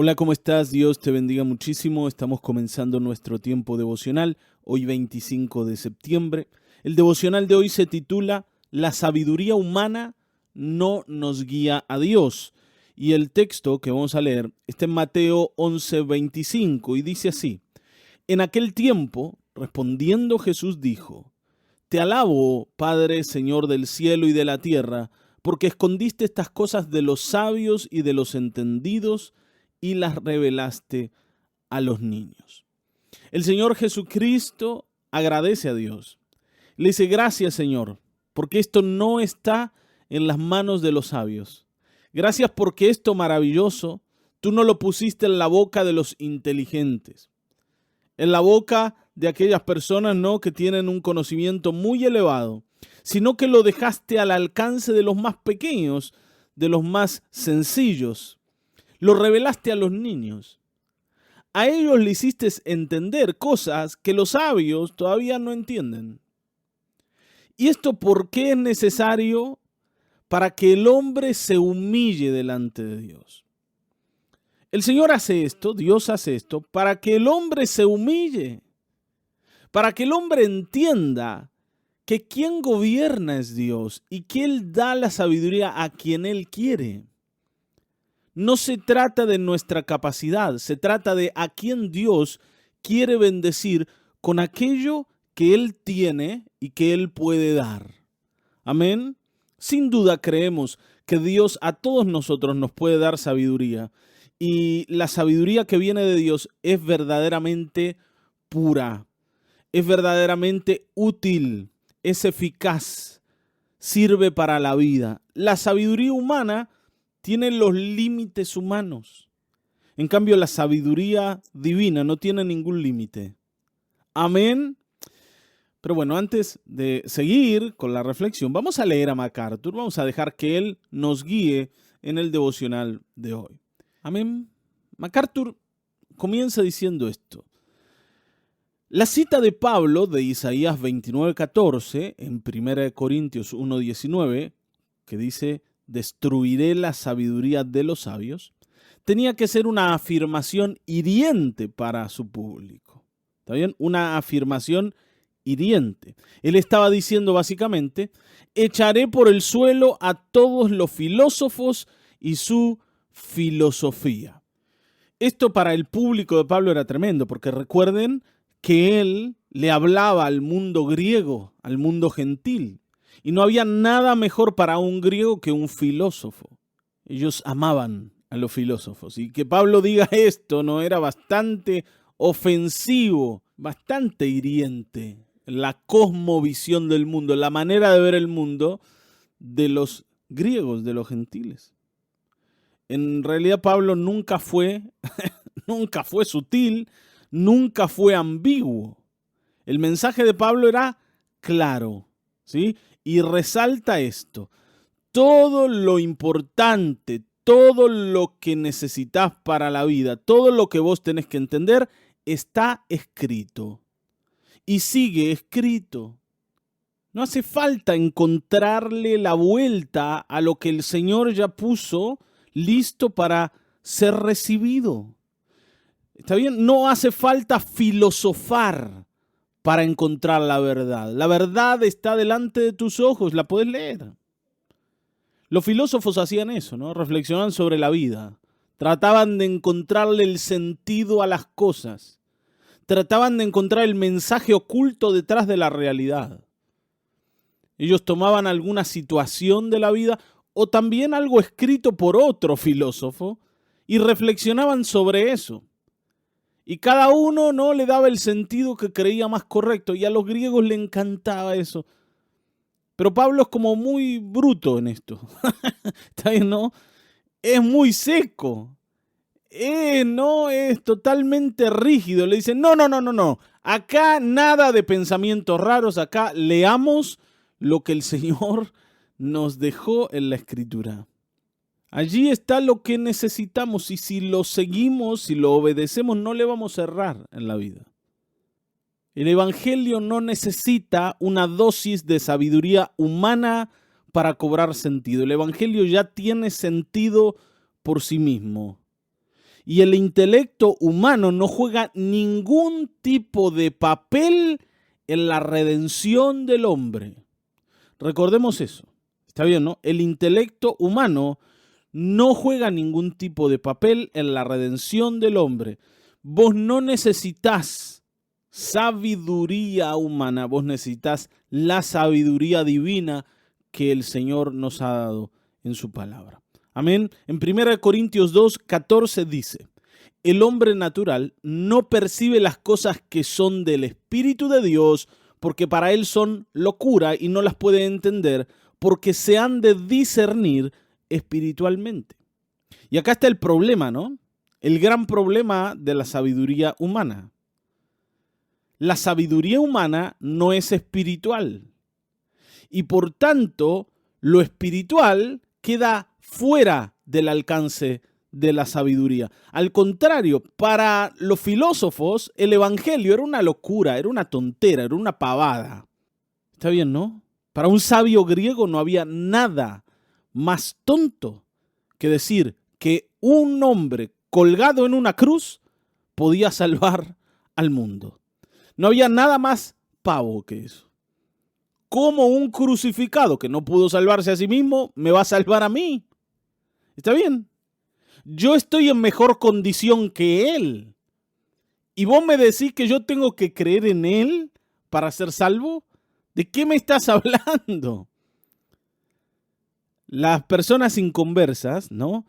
Hola, ¿cómo estás? Dios te bendiga muchísimo. Estamos comenzando nuestro tiempo devocional, hoy 25 de septiembre. El devocional de hoy se titula La sabiduría humana no nos guía a Dios. Y el texto que vamos a leer está en Mateo 11:25 y dice así: En aquel tiempo, respondiendo Jesús dijo: Te alabo, Padre, Señor del cielo y de la tierra, porque escondiste estas cosas de los sabios y de los entendidos y las revelaste a los niños. El Señor Jesucristo agradece a Dios. Le dice: gracias, Señor, porque esto no está en las manos de los sabios. Gracias porque esto maravilloso tú no lo pusiste en la boca de los inteligentes, en la boca de aquellas personas, ¿no?, que tienen un conocimiento muy elevado, sino que lo dejaste al alcance de los más pequeños, de los más sencillos. Lo revelaste a los niños. A ellos le hiciste entender cosas que los sabios todavía no entienden. ¿Y esto por qué es necesario? Para que el hombre se humille delante de Dios. El Señor hace esto, Dios hace esto, para que el hombre se humille, para que el hombre entienda que quien gobierna es Dios y que Él da la sabiduría a quien Él quiere. No se trata de nuestra capacidad, se trata de a quien Dios quiere bendecir con aquello que Él tiene y que Él puede dar. Amén. Sin duda creemos que Dios a todos nosotros nos puede dar sabiduría, y la sabiduría que viene de Dios es verdaderamente pura, es verdaderamente útil, es eficaz, sirve para la vida. La sabiduría humana tiene los límites humanos. En cambio, la sabiduría divina no tiene ningún límite. Amén. Pero bueno, antes de seguir con la reflexión, vamos a leer a MacArthur, vamos a dejar que él nos guíe en el devocional de hoy. Amén. MacArthur comienza diciendo esto. La cita de Pablo de Isaías 29:14 en 1 Corintios 1:19, que dice: destruiré la sabiduría de los sabios, tenía que ser una afirmación hiriente para su público. ¿Está bien? Una afirmación hiriente. Él estaba diciendo básicamente: echaré por el suelo a todos los filósofos y su filosofía. Esto para el público de Pablo era tremendo, porque recuerden que él le hablaba al mundo griego, al mundo gentil, y no había nada mejor para un griego que un filósofo. Ellos amaban a los filósofos, y que Pablo diga esto no era bastante ofensivo, bastante hiriente. La cosmovisión del mundo, la manera de ver el mundo de los griegos, de los gentiles. En realidad Pablo nunca fue sutil, nunca fue ambiguo. El mensaje de Pablo era claro, ¿sí? Y resalta esto: todo lo importante, todo lo que necesitas para la vida, todo lo que vos tenés que entender, está escrito. Y sigue escrito. No hace falta encontrarle la vuelta a lo que el Señor ya puso listo para ser recibido. ¿Está bien? No hace falta filosofar para encontrar la verdad. La verdad está delante de tus ojos, la puedes leer. Los filósofos hacían eso, ¿no? Reflexionaban sobre la vida. Trataban de encontrarle el sentido a las cosas. Trataban de encontrar el mensaje oculto detrás de la realidad. Ellos tomaban alguna situación de la vida o también algo escrito por otro filósofo y reflexionaban sobre eso. Y cada uno no le daba el sentido que creía más correcto, y a los griegos le encantaba eso. Pero Pablo es como muy bruto en esto. ¿Está bien, no? Es muy seco. No es totalmente rígido. Le dicen: no. Acá nada de pensamientos raros. Acá leamos lo que el Señor nos dejó en la Escritura. Allí está lo que necesitamos, y si lo seguimos, si lo obedecemos, no le vamos a errar en la vida. El Evangelio no necesita una dosis de sabiduría humana para cobrar sentido. El Evangelio ya tiene sentido por sí mismo. Y el intelecto humano no juega ningún tipo de papel en la redención del hombre. Recordemos eso. Está bien, ¿no? El intelecto humano no juega ningún tipo de papel en la redención del hombre. Vos no necesitas sabiduría humana, vos necesitas la sabiduría divina que el Señor nos ha dado en su palabra. Amén. En 1 Corintios 2:14 dice: el hombre natural no percibe las cosas que son del Espíritu de Dios, porque para él son locura y no las puede entender, porque se han de discernir espiritualmente. Y acá está el problema, ¿no? El gran problema de la sabiduría humana. La sabiduría humana no es espiritual. Y por tanto, lo espiritual queda fuera del alcance de la sabiduría. Al contrario, para los filósofos, el evangelio era una locura, era una tontera, era una pavada. Está bien, ¿no? Para un sabio griego no había nada más tonto que decir que un hombre colgado en una cruz podía salvar al mundo. No había nada más pavo que eso. ¿Cómo un crucificado que no pudo salvarse a sí mismo me va a salvar a mí? ¿Está bien? Yo estoy en mejor condición que él. ¿Y vos me decís que yo tengo que creer en él para ser salvo? ¿De qué me estás hablando? Las personas inconversas, ¿no?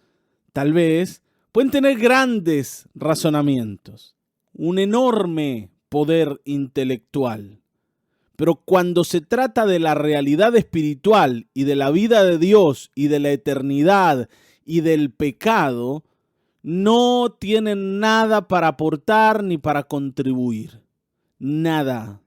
Tal vez pueden tener grandes razonamientos, un enorme poder intelectual. Pero cuando se trata de la realidad espiritual y de la vida de Dios y de la eternidad y del pecado, no tienen nada para aportar ni para contribuir. Nada.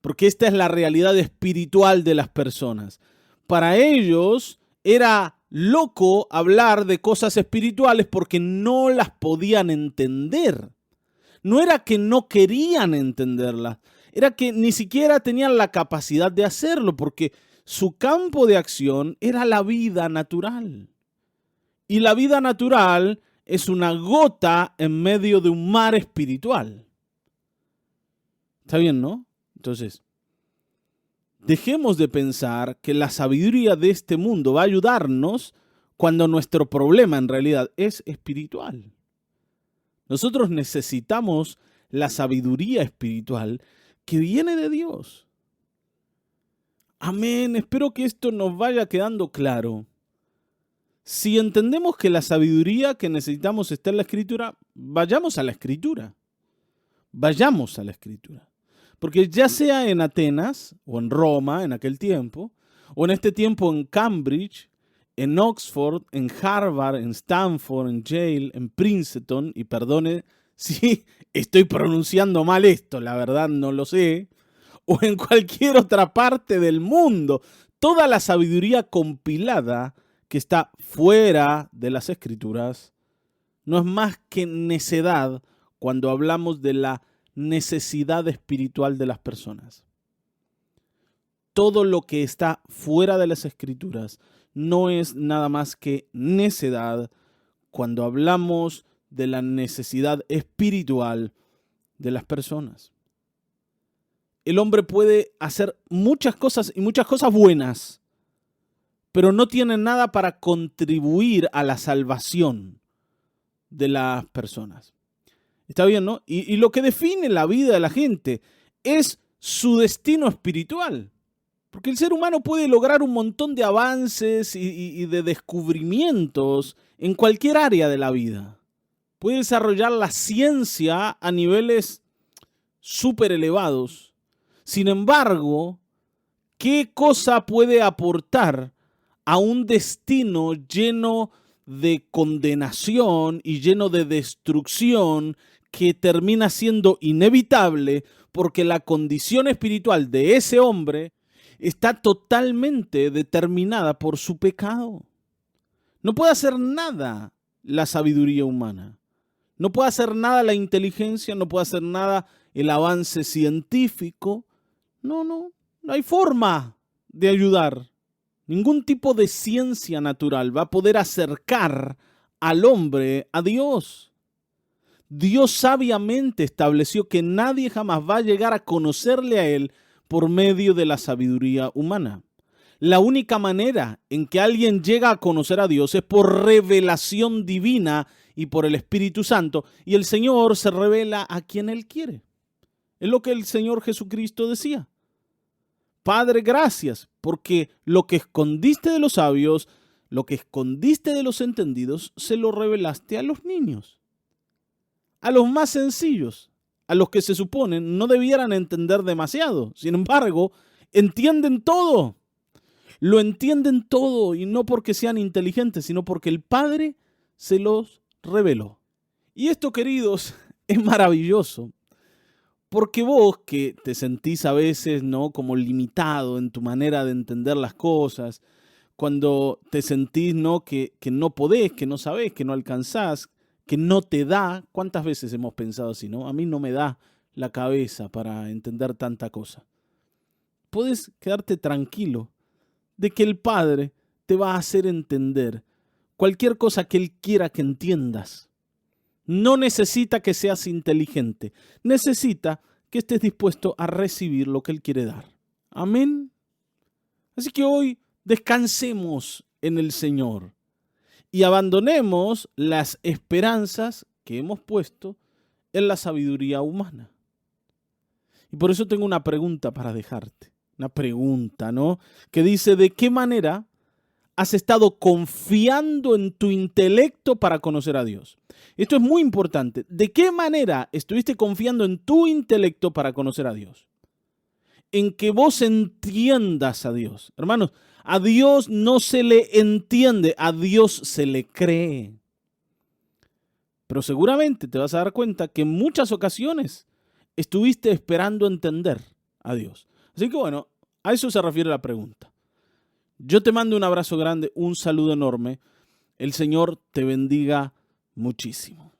Porque esta es la realidad espiritual de las personas. Para ellos era loco hablar de cosas espirituales porque no las podían entender. No era que no querían entenderlas, era que ni siquiera tenían la capacidad de hacerlo porque su campo de acción era la vida natural. Y la vida natural es una gota en medio de un mar espiritual. ¿Está bien, no? Entonces, dejemos de pensar que la sabiduría de este mundo va a ayudarnos cuando nuestro problema en realidad es espiritual. Nosotros necesitamos la sabiduría espiritual que viene de Dios. Amén. Espero que esto nos vaya quedando claro. Si entendemos que la sabiduría que necesitamos está en la Escritura, vayamos a la Escritura. Vayamos a la Escritura. Porque ya sea en Atenas o en Roma en aquel tiempo, o en este tiempo en Cambridge, en Oxford, en Harvard, en Stanford, en Yale, en Princeton, y perdone si estoy pronunciando mal esto, la verdad no lo sé, o en cualquier otra parte del mundo, toda la sabiduría compilada que está fuera de las Escrituras no es más que necedad cuando hablamos de la necesidad espiritual de las personas. Todo lo que está fuera de las Escrituras no es nada más que necedad cuando hablamos de la necesidad espiritual de las personas. El hombre puede hacer muchas cosas y muchas cosas buenas, pero no tiene nada para contribuir a la salvación de las personas. Está bien, ¿no? Y lo que define la vida de la gente es su destino espiritual. Porque el ser humano puede lograr un montón de avances y de descubrimientos en cualquier área de la vida. Puede desarrollar la ciencia a niveles súper elevados. Sin embargo, ¿qué cosa puede aportar a un destino lleno de condenación y lleno de destrucción que termina siendo inevitable porque la condición espiritual de ese hombre está totalmente determinada por su pecado? No puede hacer nada la sabiduría humana. No puede hacer nada la inteligencia, no puede hacer nada el avance científico. No hay forma de ayudar. Ningún tipo de ciencia natural va a poder acercar al hombre a Dios. Dios sabiamente estableció que nadie jamás va a llegar a conocerle a Él por medio de la sabiduría humana. La única manera en que alguien llega a conocer a Dios es por revelación divina y por el Espíritu Santo. Y el Señor se revela a quien Él quiere. Es lo que el Señor Jesucristo decía. Padre, gracias, porque lo que escondiste de los sabios, lo que escondiste de los entendidos, se lo revelaste a los niños. A los más sencillos, a los que se suponen no debieran entender demasiado. Sin embargo, entienden todo. Lo entienden todo, y no porque sean inteligentes, sino porque el Padre se los reveló. Y esto, queridos, es maravilloso. Porque vos, que te sentís a veces, ¿no?, como limitado en tu manera de entender las cosas, cuando te sentís, ¿no?, que no podés, que no sabés, que no alcanzás, que no te da. ¿Cuántas veces hemos pensado así, no? A mí no me da la cabeza para entender tanta cosa. Puedes quedarte tranquilo de que el Padre te va a hacer entender cualquier cosa que Él quiera que entiendas. No necesita que seas inteligente, necesita que estés dispuesto a recibir lo que Él quiere dar. Amén. Así que hoy descansemos en el Señor y abandonemos las esperanzas que hemos puesto en la sabiduría humana. Y por eso tengo una pregunta para dejarte. Una pregunta, ¿no?, que dice: ¿de qué manera has estado confiando en tu intelecto para conocer a Dios? Esto es muy importante. ¿De qué manera estuviste confiando en tu intelecto para conocer a Dios? En que vos entiendas a Dios. Hermanos, a Dios no se le entiende, a Dios se le cree. Pero seguramente te vas a dar cuenta que en muchas ocasiones estuviste esperando entender a Dios. Así que bueno, a eso se refiere la pregunta. Yo te mando un abrazo grande, un saludo enorme. El Señor te bendiga muchísimo.